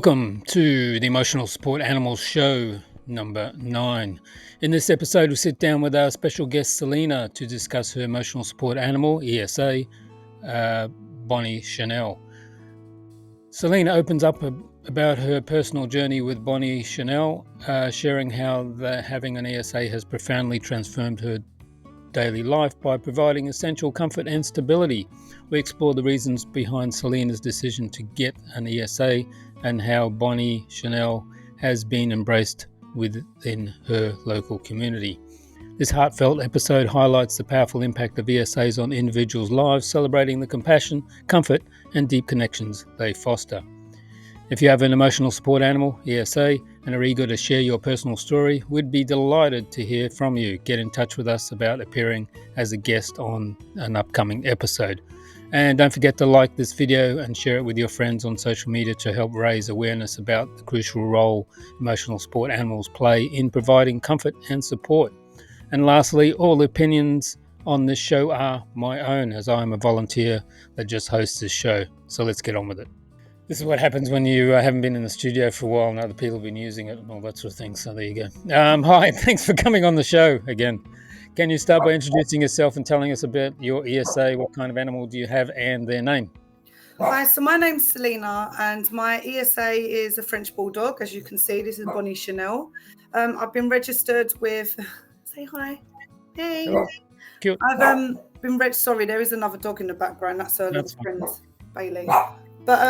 Welcome to the Emotional Support Animals Show number 9. In this episode, we sit down with our special guest Selena to discuss her emotional support animal, ESA, Bonnie Chanel. Selena opens up about her personal journey with Bonnie Chanel, sharing how having an ESA has profoundly transformed her daily life by providing essential comfort and stability. We explore the reasons behind Selena's decision to get an ESA and how Bonnie Chanel has been embraced within her local community. This heartfelt episode highlights the powerful impact of ESAs on individuals' lives, celebrating the compassion, comfort, and deep connections they foster. If you have an emotional support animal, ESA, and are eager to share your personal story, we'd be delighted to hear from you. Get in touch with us about appearing as a guest on an upcoming episode. And don't forget to like this video and share it with your friends on social media to help raise awareness about the crucial role emotional support animals play in providing comfort and support. And lastly, all opinions on this show are my own, as I am a volunteer that just hosts this show. So let's get on with it. This is what happens when you haven't been in the studio for a while and other people have been using it and all that sort of thing. So there you go. Hi, thanks for coming on the show again. Can you start by introducing yourself and telling us about your ESA? What kind of animal do you have and their name? Hi, so my name's Selena and my ESA is a French Bulldog. As you can see, this is Bonnie Chanel. I've been registered with... Say hi. Hey. Hello. Cute. I've been registered... Sorry, there is another dog in the background. That's her little friend, Bailey. But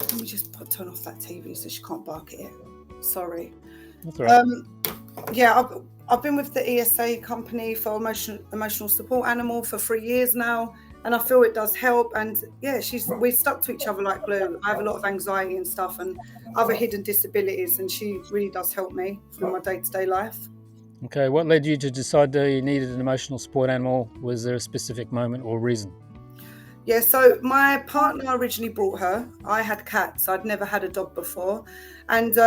let me just turn off that TV so she can't bark at it. Sorry. That's all right. Yeah, I've been with the ESA company for emotional support animal for 3 years now, and I feel it does help. And yeah, we stuck to each other like glue. I have a lot of anxiety and stuff and other hidden disabilities, and she really does help me through my day-to-day life. Okay, what led you to decide that you needed an emotional support animal? Was there a specific moment or reason? Yeah, so my partner originally brought her. I had cats. I'd never had a dog before. And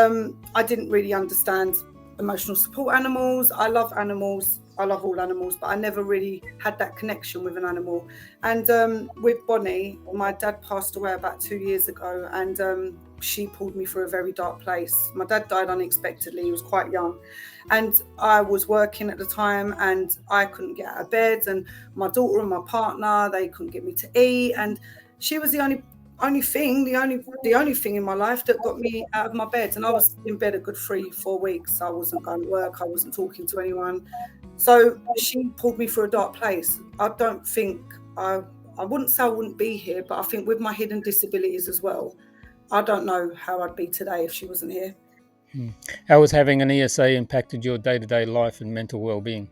I didn't really understand emotional support animals. I love animals. I love all animals, but I never really had that connection with an animal. And with Bonnie, my dad passed away about 2 years ago, and she pulled me through a very dark place. My dad died unexpectedly. He was quite young. And I was working at the time and I couldn't get out of bed, and my daughter and my partner, they couldn't get me to eat. And she was the only thing in my life that got me out of my bed. And I was in bed a good 3-4 weeks. I wasn't going to work. I wasn't talking to anyone. So she pulled me through a dark place. I don't think I wouldn't say I wouldn't be here, but I think with my hidden disabilities as well, I don't know how I'd be today if she wasn't here. How has having an ESA impacted your day-to-day life and mental well-being?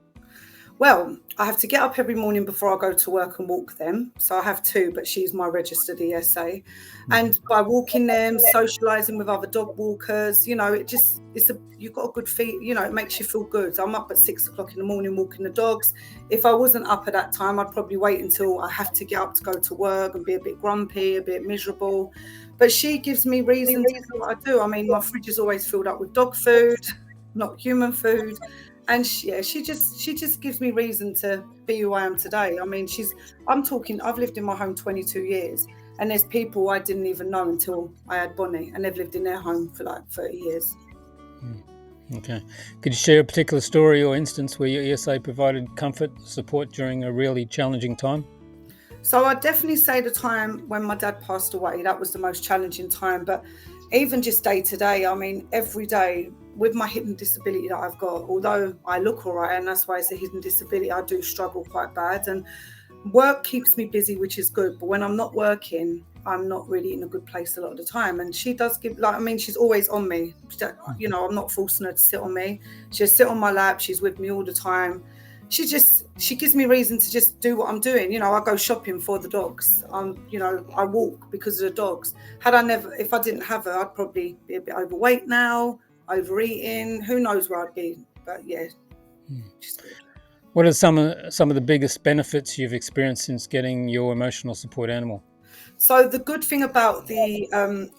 Well, I have to get up every morning before I go to work and walk them. So I have 2, but she's my registered ESA. And by walking them, socialising with other dog walkers, you've got a good feel, it makes you feel good. I'm up at 6 o'clock in the morning walking the dogs. If I wasn't up at that time, I'd probably wait until I have to get up to go to work and be a bit grumpy, a bit miserable. But she gives me reason to do what I do. I mean, my fridge is always filled up with dog food, not human food. And she just gives me reason to be who I am today. I mean, I've lived in my home 22 years, and there's people I didn't even know until I had Bonnie, and they've lived in their home for like 30 years. Okay. Could you share a particular story or instance where your ESA provided comfort, support during a really challenging time? So I'd definitely say the time when my dad passed away, that was the most challenging time. But even just day to day, I mean, every day with my hidden disability that I've got, although I look all right, and that's why it's a hidden disability, I do struggle quite bad. And work keeps me busy, which is good. But when I'm not working, I'm not really in a good place a lot of the time. And she does she's always on me. I'm not forcing her to sit on me. She'll sit on my lap. She's with me all the time. She gives me reason to just do what I'm doing. I go shopping for the dogs. I walk because of the dogs. If I didn't have her, I'd probably be a bit overweight now, overeating. Who knows where I'd be? But yeah, just good. What are some of the biggest benefits you've experienced since getting your emotional support animal? So the good thing about the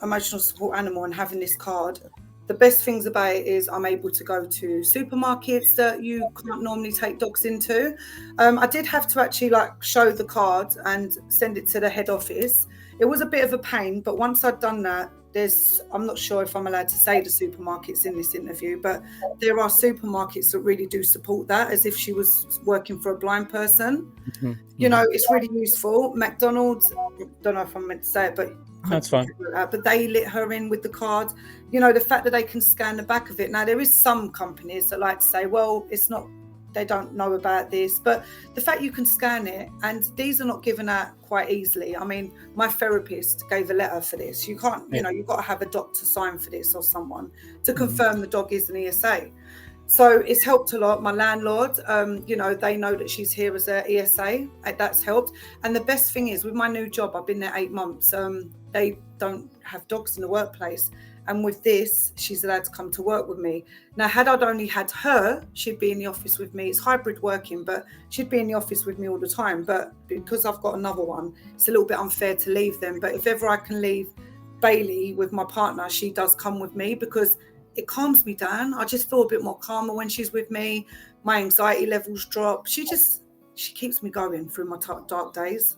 emotional support animal and having this card, The best things about it is I'm able to go to supermarkets that you can't normally take dogs into. I did have to actually like show the card and send it to the head office. It was a bit of a pain, but once I'd done that, I'm not sure if I'm allowed to say the supermarkets in this interview, but there are supermarkets that really do support that as if she was working for a blind person. Mm-hmm. You know, it's really useful. McDonald's, don't know if I'm meant to say it, but That's fine. but they let her in with the card. You know, the fact that they can scan the back of it. Now, there is some companies that like to say, well, it's not, they don't know about this, but the fact you can scan it, and these are not given out quite easily. I mean, my therapist gave a letter for this. You can't, you know, you've got to have a doctor sign for this or someone to confirm the dog is an ESA. So it's helped a lot. My landlord, you know, they know that she's here as a ESA. That's helped. And the best thing is with my new job, I've been there 8 months. They don't have dogs in the workplace. And with this, she's allowed to come to work with me. Now, had I only had her, she'd be in the office with me. It's hybrid working, but she'd be in the office with me all the time. But because I've got another one, it's a little bit unfair to leave them. But if ever I can leave Bailey with my partner, she does come with me because it calms me down. I just feel a bit more calmer when she's with me. My anxiety levels drop. She keeps me going through my dark days.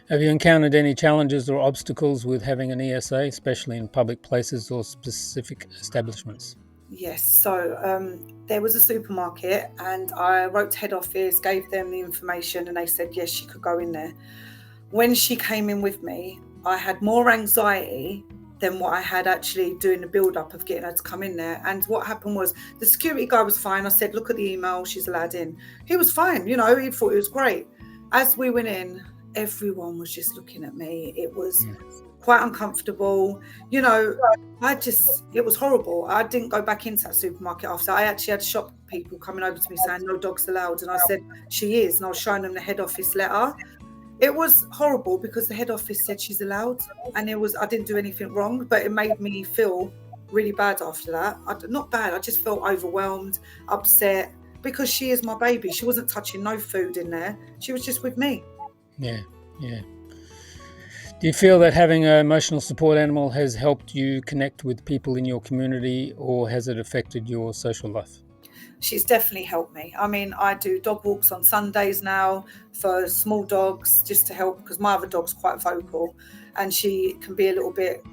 Have you encountered any challenges or obstacles with having an ESA, especially in public places or specific establishments? Yes. So there was a supermarket and I wrote to head office, gave them the information, and they said, yes, she could go in there. When she came in with me, I had more anxiety than what I had actually doing the build up of getting her to come in there. And what happened was the security guy was fine. I said, look at the email, she's allowed in. He was fine, you know, he thought it was great. As we went in, everyone was just looking at me. It was quite uncomfortable. You know, it was horrible. I didn't go back into that supermarket after. I actually had shop people coming over to me saying, no dogs allowed. And I said, she is. And I was showing them the head office letter. It was horrible because the head office said she's allowed, and I didn't do anything wrong, but it made me feel really bad after that. Not bad, I just felt overwhelmed, upset, because she is my baby. She wasn't touching no food in there. She was just with me. Yeah. Do you feel that having an emotional support animal has helped you connect with people in your community, or has it affected your social life? She's definitely helped me. I mean, I do dog walks on Sundays now for small dogs just to help, because my other dog's quite vocal and she can be a little bit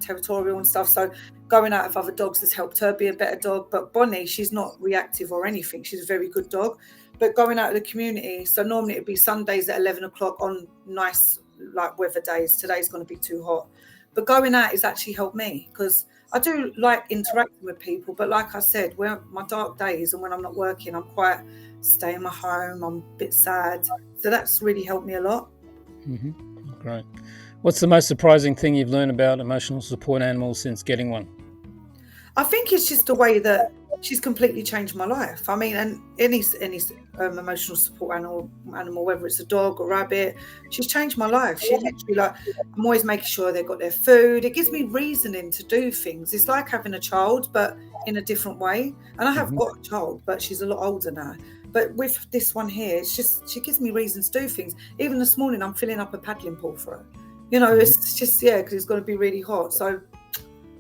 territorial and stuff. So going out with other dogs has helped her be a better dog. But Bonnie, she's not reactive or anything. She's a very good dog. But going out of the community, so normally it'd be Sundays at 11 o'clock on nice like weather days. Today's going to be too hot. But going out has actually helped me because I do like interacting with people, but like I said, when my dark days and when I'm not working, I'm quite stay in my home. I'm a bit sad. So that's really helped me a lot. Mm-hmm. Great. What's the most surprising thing you've learned about emotional support animals since getting one? I think it's just the way that she's completely changed my life. I mean, and any emotional support animal, whether it's a dog or rabbit, she's changed my life. She literally I'm always making sure they've got their food. It gives me reasoning to do things. It's like having a child, but in a different way. And I have got a child, but she's a lot older now. But with this one here, it's just, she gives me reasons to do things. Even this morning, I'm filling up a paddling pool for her. You know, it's just, because it's going to be really hot. So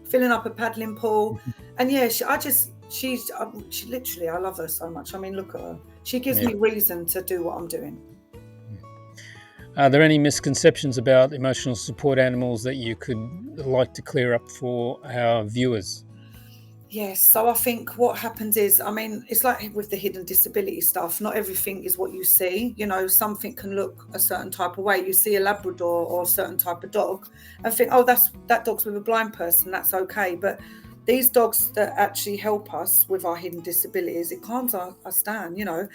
filling up a paddling pool. And she literally, I love her so much. I mean, look at her. She gives me reason to do what I'm doing. Are there any misconceptions about emotional support animals that you could like to clear up for our viewers? Yes, so I think what happens is, I mean, it's like with the hidden disability stuff, not everything is what you see. You know, something can look a certain type of way. You see a Labrador or a certain type of dog and think, oh, that dog's with a blind person, that's okay. But these dogs that actually help us with our hidden disabilities, it calms us down, you know.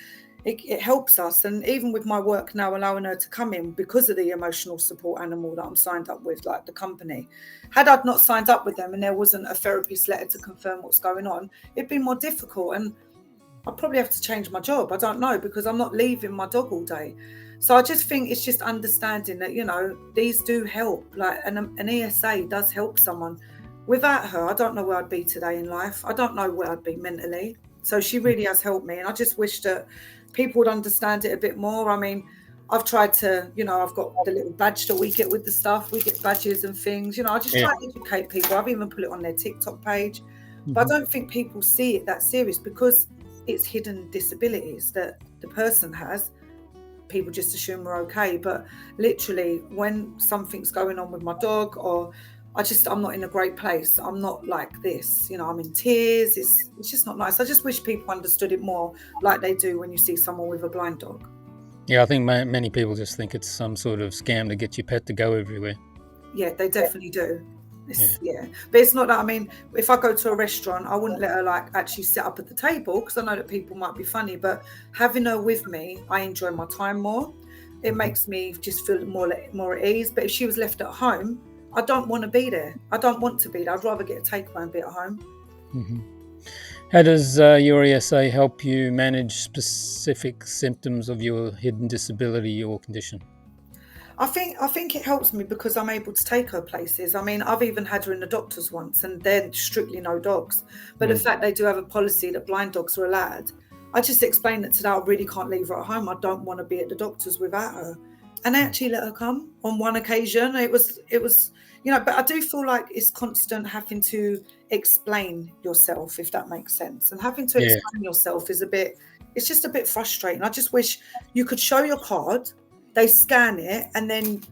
It helps us. And even with my work now, allowing her to come in because of the emotional support animal that I'm signed up with, like the company. Had I not signed up with them and there wasn't a therapist letter to confirm what's going on, it'd be more difficult. And I'd probably have to change my job. I don't know, because I'm not leaving my dog all day. So I just think it's just understanding that, you know, these do help. Like an ESA does help someone. Without her, I don't know where I'd be today in life. I don't know where I'd be mentally. So she really has helped me. And I just wish that people would understand it a bit more. I mean, I've tried to, I've got the little badge that we get with the stuff. We get badges and things. I just try to educate people. I've even put it on their TikTok page. But I don't think people see it that serious because it's hidden disabilities that the person has. People just assume we're okay. But literally, when something's going on with my dog or I'm not in a great place. I'm not like this, I'm in tears. It's just not nice. I just wish people understood it more like they do when you see someone with a blind dog. Yeah, I think many people just think it's some sort of scam to get your pet to go everywhere. Yeah, they definitely do. Yeah. But it's not that. I mean, if I go to a restaurant, I wouldn't let her like actually sit up at the table because I know that people might be funny. But having her with me, I enjoy my time more. It makes me just feel more at ease. But if she was left at home, I don't want to be there. I don't want to be there. I'd rather get a takeaway and be at home. Mm-hmm. How does your ESA help you manage specific symptoms of your hidden disability or condition? I think it helps me because I'm able to take her places. I mean, I've even had her in the doctors once, and they're strictly no dogs. But the fact they do have a policy that blind dogs are allowed, I just explained it to them. I really can't leave her at home. I don't want to be at the doctors without her. And they actually let her come on one occasion. It was, but I do feel like it's constant having to explain yourself, if that makes sense. And having to explain yourself it's just a bit frustrating. I just wish you could show your card, they scan it, and then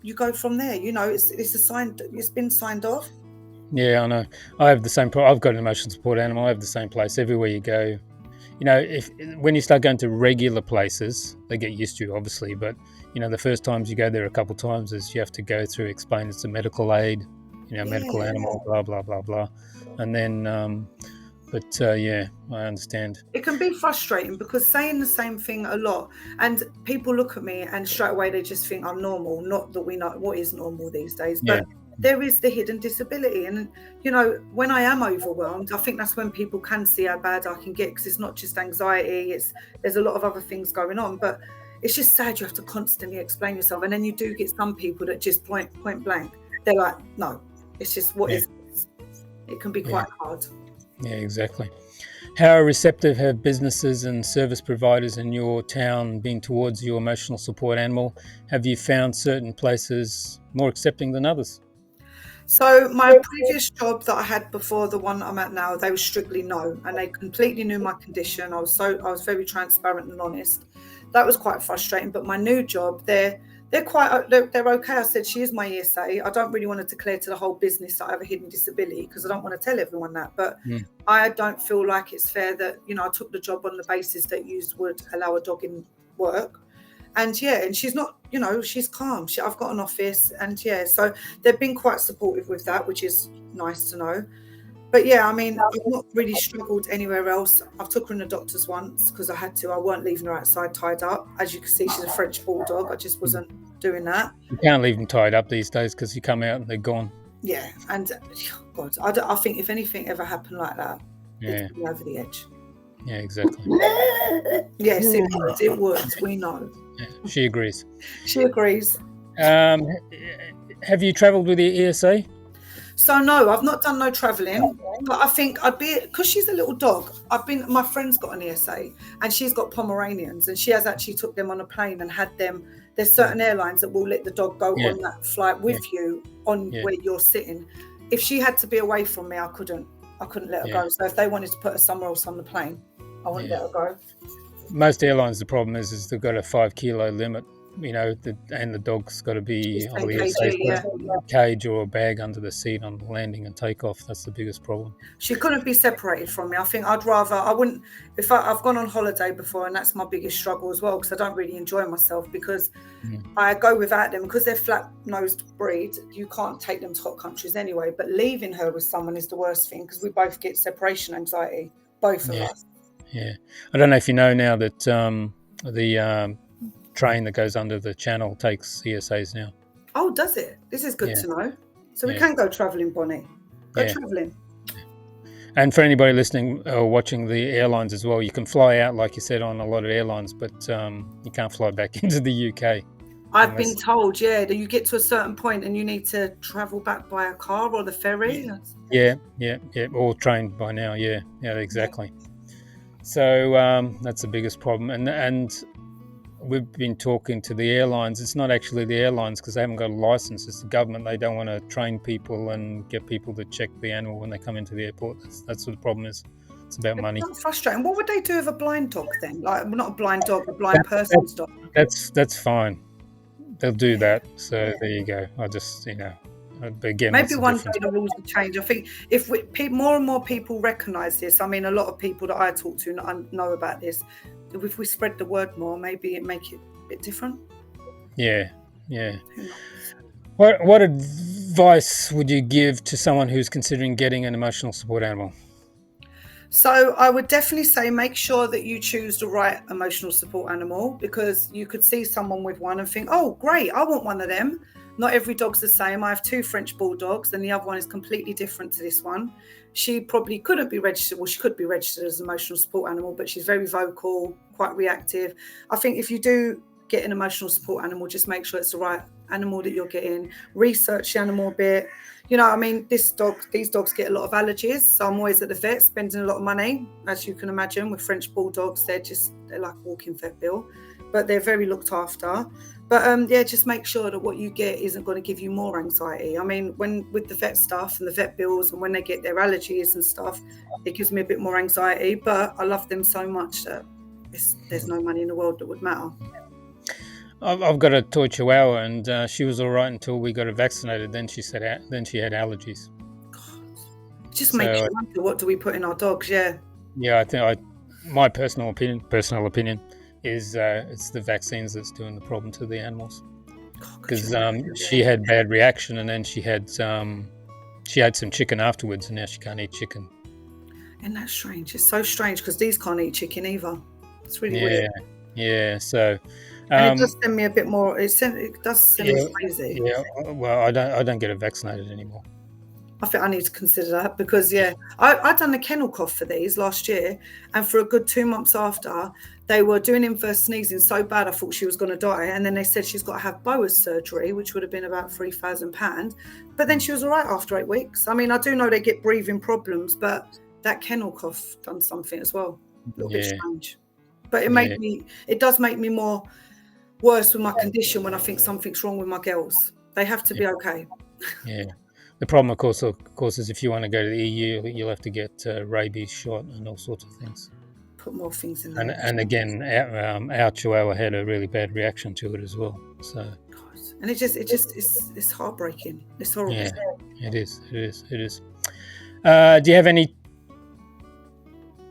you go from there. It's been signed off. Yeah, I know. I have the same problem. I've got an emotional support animal. I have the same place everywhere you go. When you start going to regular places, they get used to you, obviously. But the first times you go there a couple of times, is you have to go through, explain it's a medical aid, medical animal, blah blah blah blah, and then. I understand. It can be frustrating because saying the same thing a lot, and people look at me and straight away they just think I'm normal. Not that we know what is normal these days, but there is the hidden disability. And, when I am overwhelmed, I think that's when people can see how bad I can get, because it's not just anxiety, there's a lot of other things going on. But it's just sad you have to constantly explain yourself. And then you do get some people that just point blank, they're like, no, it's just what is this? It can be quite hard. Yeah, exactly. How receptive have businesses and service providers in your town been towards your emotional support animal? Have you found certain places more accepting than others? So my previous job that I had before the one I'm at now, they were strictly no, and they completely knew my condition. I was very transparent and honest. That was quite frustrating. But my new job, they're okay. I said she is my ESA. I don't really want to declare to the whole business that I have a hidden disability because I don't want to tell everyone that. But I don't feel like it's fair that I took the job on the basis that you would allow a dog in work. And she's not, she's calm. I've got an office, and so they've been quite supportive with that, which is nice to know. But I mean, I've not really struggled anywhere else. I've took her in the doctors once because I had to. I weren't leaving her outside tied up. As you can see, she's a French bulldog. I just wasn't doing that. You can't leave them tied up these days because you come out and they're gone. Yeah, and God, I think if anything ever happened like that, it'd be over the edge. Yeah, exactly. Yes, it would. We know. Yeah, she agrees. She agrees. Have you travelled with the ESA? So no, I've not done no travelling, but I think I'd be, because she's a little dog. My friend's got an ESA and she's got Pomeranians, and she has actually took them on a plane and had them. There's certain airlines that will let the dog go on that flight with you on where you're sitting. If she had to be away from me, I couldn't let her go. So if they wanted to put her somewhere else on the plane, I wouldn't let her go. Most airlines, the problem is they've got a 5 kilo limit, and the dog's got to be on the cage or a bag under the seat on landing and takeoff. That's the biggest problem. She couldn't be separated from me. I think I've gone on holiday before, and that's my biggest struggle as well, because I don't really enjoy myself because I go without them because they're flat-nosed breed. You can't take them to hot countries anyway, but leaving her with someone is the worst thing because we both get separation anxiety, both of us. Yeah. I don't know if you know now that the train that goes under the channel takes ESAs now. Oh, does it? This is good to know. So we can go travelling, Bonnie. Go travelling. And for anybody listening or watching the airlines as well, you can fly out, like you said, on a lot of airlines, but you can't fly back into the UK. I've been told, that you get to a certain point and you need to travel back by a car or the ferry. Yeah, or train by now. Yeah, exactly. So that's the biggest problem. And we've been talking to the airlines. It's not actually the airlines because they haven't got a license. It's the government. They don't want to train people and get people to check the animal when they come into the airport. That's what the problem is. It's about money. That's frustrating. What would they do with a blind dog then? Like, well, not a blind dog, a blind That, person's dog. that's fine. They'll do that. So there you go. I just, but again, Maybe one day the rules will change. I think if more and more people recognise this, I mean, a lot of people that I talk to know about this. If we spread the word more, maybe it make it a bit different. Yeah. What advice would you give to someone who's considering getting an emotional support animal? So I would definitely say make sure that you choose the right emotional support animal, because you could see someone with one and think, oh, great, I want one of them. Not every dog's the same. I have 2 French bulldogs and the other one is completely different to this one. She probably couldn't be registered. Well, she could be registered as an emotional support animal, but she's very vocal, quite reactive. I think if you do get an emotional support animal, just make sure it's the right animal that you're getting. Research the animal a bit. I mean, these dogs get a lot of allergies. So I'm always at the vet spending a lot of money, as you can imagine. With French bulldogs, they're like a walking vet bill, but they're very looked after. But just make sure that what you get isn't going to give you more anxiety. I mean, with the vet stuff and the vet bills, and when they get their allergies and stuff, it gives me a bit more anxiety. But I love them so much that there's no money in the world that would matter. I've got a toy chihuahua, and she was all right until we got her vaccinated. Then she had allergies. God. Just makes you wonder, what do we put in our dogs? Yeah. Yeah, I think my personal opinion is it's the vaccines that's doing the problem to the animals. Because she had bad reaction, and then she had some chicken afterwards, and now she can't eat chicken. And that's strange. It's so strange because these can't eat chicken either. It's really weird. Yeah. So. And it does send me a bit more. It does send me crazy. Yeah. Well, I don't get it vaccinated anymore. I think I need to consider that because I done a kennel cough for these last year, and for a good 2 months after, they were doing inverse sneezing so bad I thought she was going to die, and then they said she's got to have Boas surgery, which would have been about £3,000. But then she was all right after 8 weeks. I mean, I do know they get breathing problems, but that kennel cough done something as well. A little bit strange, but it does make me more worse with my condition when I think something's wrong with my girls. They have to be okay. Yeah. The problem, of course, is if you want to go to the EU, you'll have to get rabies shot and all sorts of things. Put more things in there. And again, our chihuahua had a really bad reaction to it as well. So. God. And it's heartbreaking. It's horrible. Yeah, it is. Do you have any?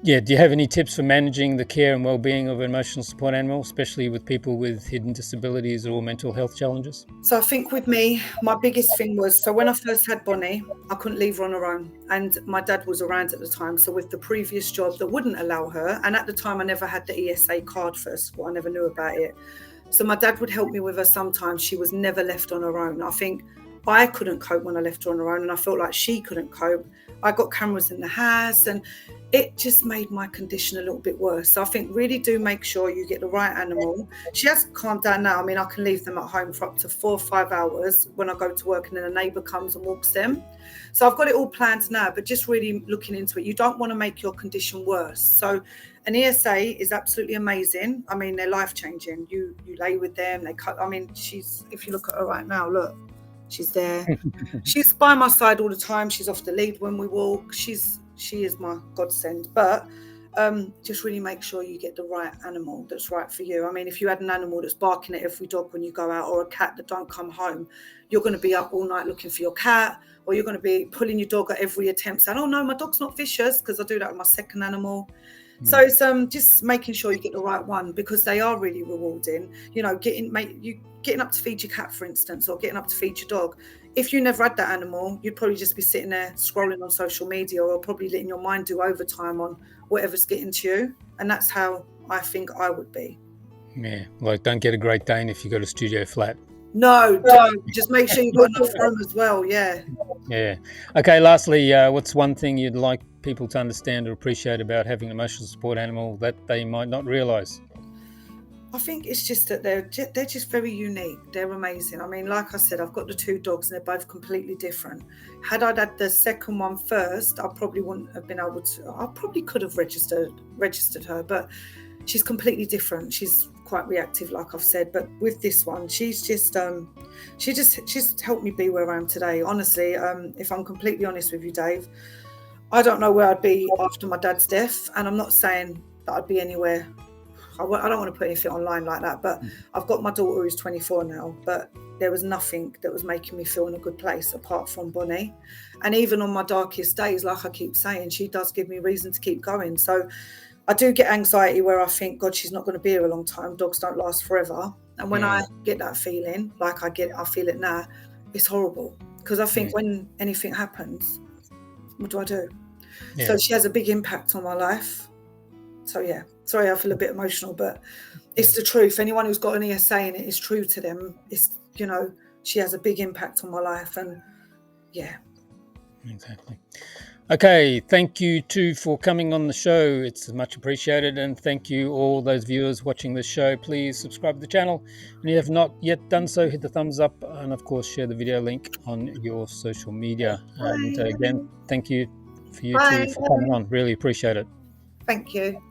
Yeah, do you have any tips for managing the care and well-being of an emotional support animal, especially with people with hidden disabilities or mental health challenges? So I think with me, my biggest thing was, so when I first had Bonnie, I couldn't leave her on her own. And my dad was around at the time. So with the previous job that wouldn't allow her, and at the time I never had the ESA card first of all, I never knew about it. So my dad would help me with her sometimes. She was never left on her own. I think I couldn't cope when I left her on her own, and I felt like she couldn't cope. I got cameras in the house, and it just made my condition a little bit worse. So I think really do make sure you get the right animal. She has calmed down now. I mean, I can leave them at home for up to 4 or 5 hours when I go to work, and then a neighbour comes and walks them. So I've got it all planned now, but just really looking into it. You don't want to make your condition worse. So an ESA is absolutely amazing. I mean, they're life-changing. You lay with them, they cut. I mean, if you look at her right now, look, she's there. She's by my side all the time. She's off the lead when we walk. She is my godsend. But just really make sure you get the right animal that's right for you. I mean, if you had an animal that's barking at every dog when you go out, or a cat that don't come home, you're going to be up all night looking for your cat, or you're going to be pulling your dog at every attempt saying, oh no, my dog's not vicious, because I do that with my second animal. So it's just making sure you get the right one, because they are really rewarding. Getting up to feed your cat, for instance, or getting up to feed your dog. If you never had that animal, you'd probably just be sitting there scrolling on social media, or probably letting your mind do overtime on whatever's getting to you. And that's how I think I would be. Yeah, like don't get a Great Dane if you got a studio flat. No, don't. Just make sure you've got enough room as well. Yeah. Okay, lastly, what's one thing you'd like people to understand or appreciate about having an emotional support animal that they might not realise? I think it's just that they're just very unique. They're amazing. I mean, like I said, I've got the 2 dogs and they're both completely different. Had I had the second one first, I probably wouldn't have been able to. I probably could have registered her, but she's completely different. She's quite reactive, like I've said. But with this one, she's just helped me be where I am today. Honestly, if I'm completely honest with you, Dave, I don't know where I'd be after my dad's death, and I'm not saying that I'd be anywhere. I don't want to put anything online like that, but I've got my daughter who's 24 now, but there was nothing that was making me feel in a good place apart from Bonnie. And even on my darkest days, like I keep saying, she does give me reason to keep going. So I do get anxiety where I think, God, she's not going to be here a long time. Dogs don't last forever. And when I get that feeling, like I feel it now, it's horrible. Because I think when anything happens, what do I do? So she has a big impact on my life. So yeah, sorry, I feel a bit emotional, but it's the truth. Anyone who's got an ESA in it is true to them. It's, she has a big impact on my life, and yeah. Exactly. Okay, thank you too for coming on the show. It's much appreciated, and thank you all those viewers watching this show. Please subscribe to the channel, and if you have not yet done so, hit the thumbs up, and of course share the video link on your social media. And again, thank you for you two for coming on. Really appreciate it. Thank you.